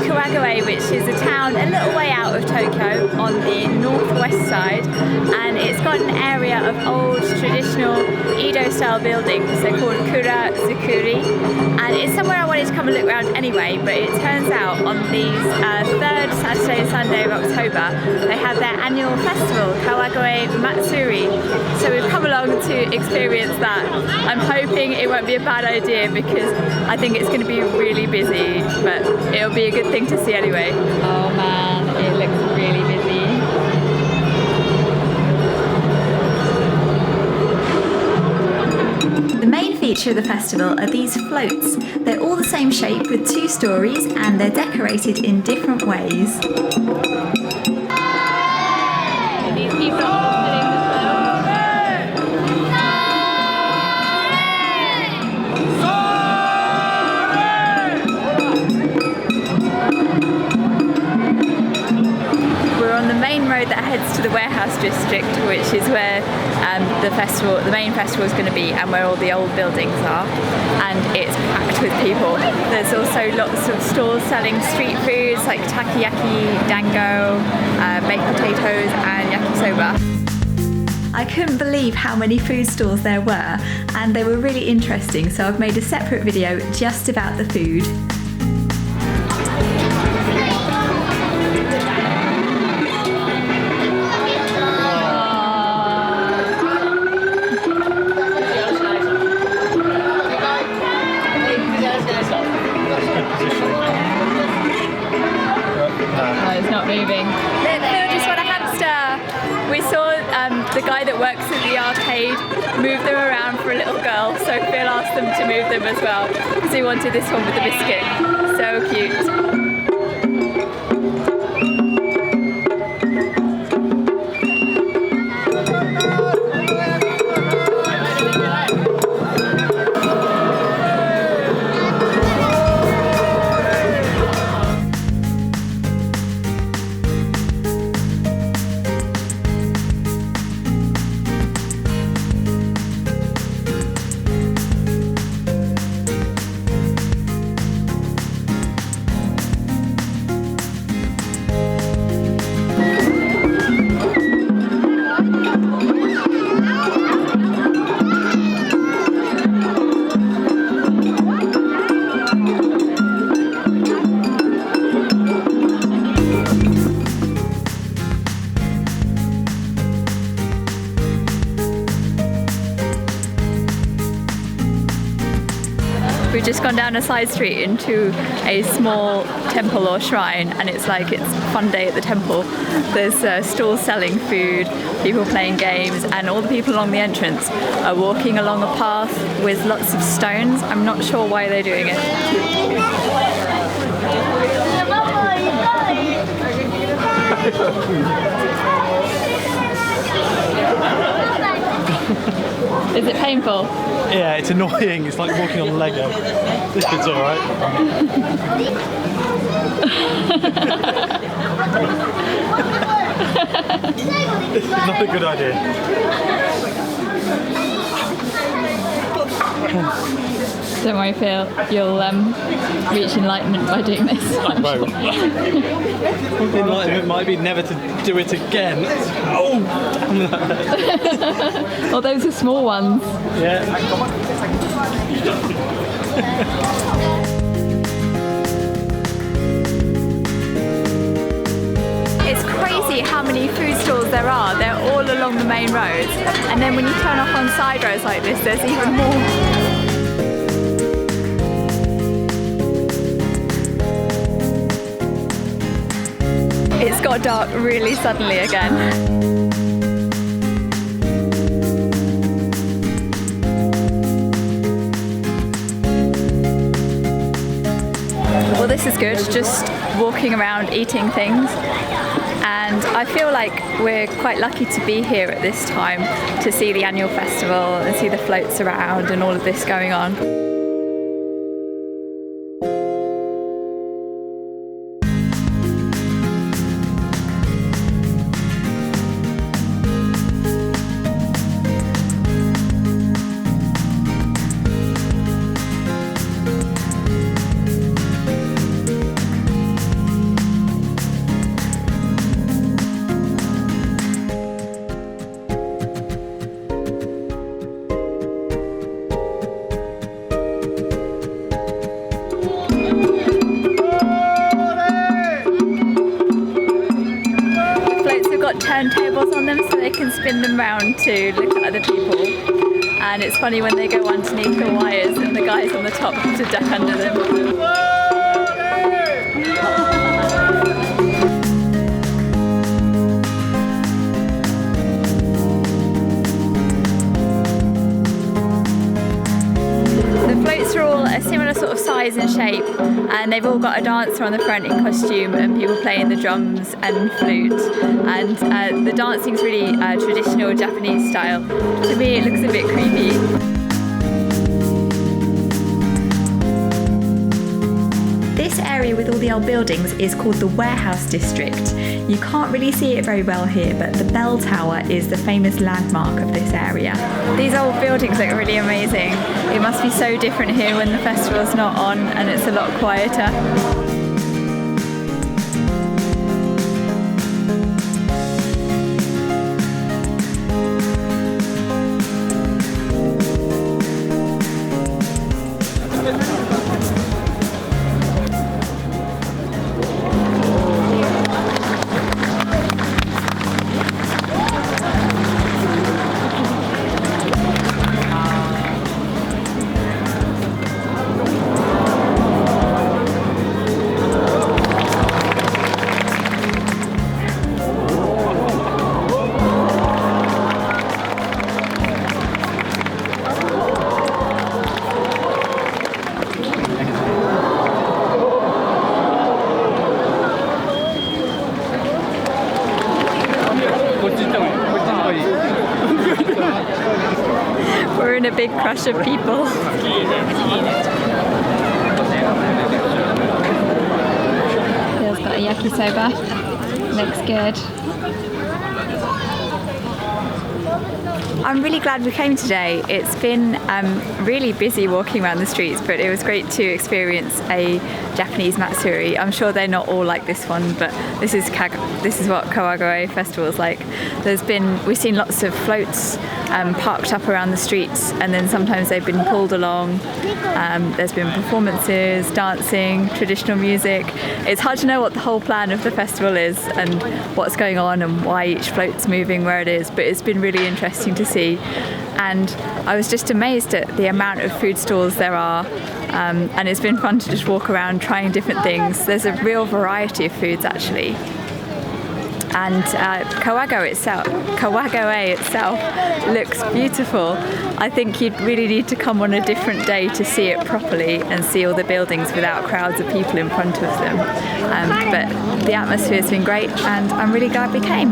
Kawagoe, which is a town a little way out of Tokyo on the northwest side, and it's got an area of old traditional Edo-style buildings. They're called Kurazukuri, and it's somewhere I wanted to come and look around anyway, but it turns out on the 3rd Saturday and Sunday of October they have their annual festival, Kawagoe Matsuri, so we've come along to experience that. I'm hoping it won't be a bad idea because I think it's going to be really busy, but it'll be a good thing to see anyway. Oh man, it looks really busy. The main feature of the festival are these floats. They're all the same shape with 2 stories and they're decorated in different ways. These people are all sitting the that heads to the warehouse district, which is where the main festival is going to be, and where all the old buildings are, and it's packed with people. There's also lots of stalls selling street foods like takoyaki, dango, baked potatoes and yakisoba. I couldn't believe how many food stalls there were, and they were really interesting, so I've made a separate video just about the food. It's not moving. Phil just want a hamster. We saw the guy that works at the arcade move them around for a little girl, so Phil asked them to move them as well because he wanted this one with the biscuit. So cute. We've just gone down a side street into a small temple or shrine, and it's like it's a fun day at the temple. There's stalls selling food, people playing games, and all the people along the entrance are walking along a path with lots of stones. I'm not sure why they're doing it. Is it painful? Yeah, it's annoying. It's like walking on Lego. This bit's alright. This is not a good idea. Don't worry, Phil. You'll reach enlightenment by doing this. I won't. Enlightenment might be never to do it again. Oh, damn that. Well, those are small ones. Yeah. It's crazy how many food stalls there are. They're all along the main roads, and then when you turn off on side roads like this, there's even more. It's got dark really suddenly again. Well, this is good, just walking around eating things, and I feel like we're quite lucky to be here at this time to see the annual festival and see the floats around and all of this going on. can spin them round to look at other people. And it's funny when they go underneath the wires and the guys on the top have to duck under them. The floats are all a similar sort of size and shape, and they've all got a dancer on the front in costume and people playing the drums and flute. And the dancing's really traditional Japanese style. To me it looks a bit creepy. This area with all the old buildings is called the Warehouse District. You can't really see it very well here, but the bell tower is the famous landmark of this area. These old buildings look really amazing. It must be so different here when the festival's not on and it's a lot quieter. We're in a big crush of people. Phil's got a yakisoba. Looks good. I'm really glad we came today. It's been really busy walking around the streets, but it was great to experience a Japanese Matsuri. I'm sure they're not all like this one, but this is what Kawagoe Festival is like. We've seen lots of floats parked up around the streets, and then sometimes they've been pulled along. There's been performances, dancing, traditional music. It's hard to know what the whole plan of the festival is and what's going on and why each float's moving where it is, but it's been really interesting to see. And I was just amazed at the amount of food stalls there are, and it's been fun to just walk around trying different things. There's a real variety of foods actually. And Kawagoe itself looks beautiful. I think you'd really need to come on a different day to see it properly and see all the buildings without crowds of people in front of them. But the atmosphere's been great and I'm really glad we came.